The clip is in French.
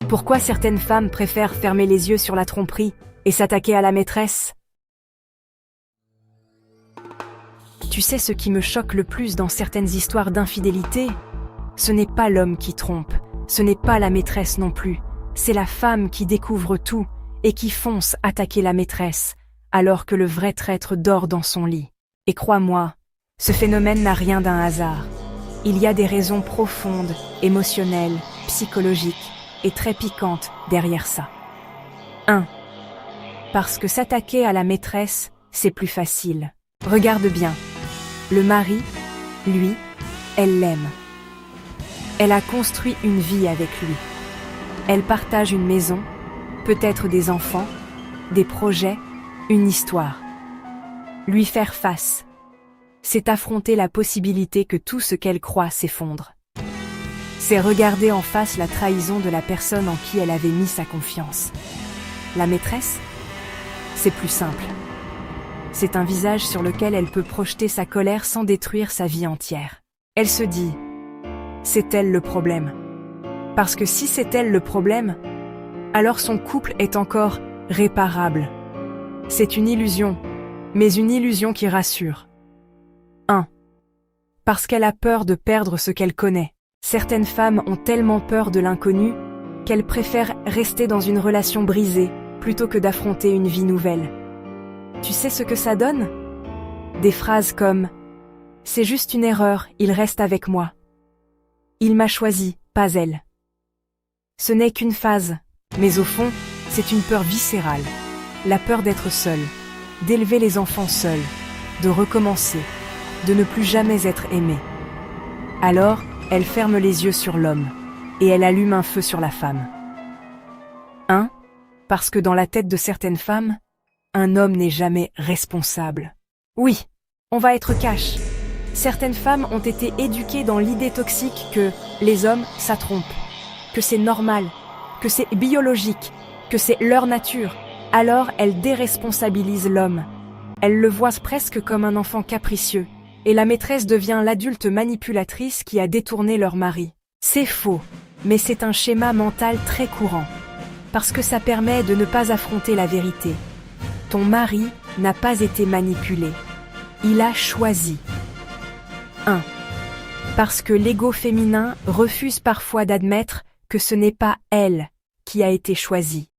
Pourquoi certaines femmes préfèrent fermer les yeux sur la tromperie et s'attaquer à la maîtresse? Tu sais ce qui me choque le plus dans certaines histoires d'infidélité? Ce n'est pas l'homme qui trompe, ce n'est pas la maîtresse non plus, c'est la femme qui découvre tout et qui fonce attaquer la maîtresse, alors que le vrai traître dort dans son lit. Et crois-moi, ce phénomène n'a rien d'un hasard. Il y a des raisons profondes, émotionnelles, psychologiques et très piquantes derrière ça. 1. Parce que s'attaquer à la maîtresse, c'est plus facile. Regarde bien. Le mari, lui, elle l'aime. Elle a construit une vie avec lui. Elle partage une maison, peut-être des enfants, des projets, une histoire. Lui faire face, c'est affronter la possibilité que tout ce qu'elle croit s'effondre. C'est regarder en face la trahison de la personne en qui elle avait mis sa confiance. La maîtresse, c'est plus simple. C'est un visage sur lequel elle peut projeter sa colère sans détruire sa vie entière. Elle se dit, c'est elle le problème. Parce que si c'est elle le problème, alors son couple est encore réparable. C'est une illusion, mais une illusion qui rassure. 1. Parce qu'elle a peur de perdre ce qu'elle connaît. Certaines femmes ont tellement peur de l'inconnu qu'elles préfèrent rester dans une relation brisée plutôt que d'affronter une vie nouvelle. Tu sais ce que ça donne? Des phrases comme « C'est juste une erreur, il reste avec moi. Il m'a choisi, pas elle. » Ce n'est qu'une phase, mais au fond, c'est une peur viscérale. La peur d'être seule, d'élever les enfants seuls, de recommencer, de ne plus jamais être aimée. Alors, elle ferme les yeux sur l'homme, et elle allume un feu sur la femme. 1. Parce que dans la tête de certaines femmes, un homme n'est jamais responsable. Oui, on va être cash. Certaines femmes ont été éduquées dans l'idée toxique que les hommes, ça trompe, que c'est normal, que c'est biologique, que c'est leur nature. Alors elles déresponsabilisent l'homme. Elles le voient presque comme un enfant capricieux, et la maîtresse devient l'adulte manipulatrice qui a détourné leur mari. C'est faux, mais c'est un schéma mental très courant, parce que ça permet de ne pas affronter la vérité. Ton mari n'a pas été manipulé. Il a choisi. 1. Parce que l'ego féminin refuse parfois d'admettre que ce n'est pas elle qui a été choisie.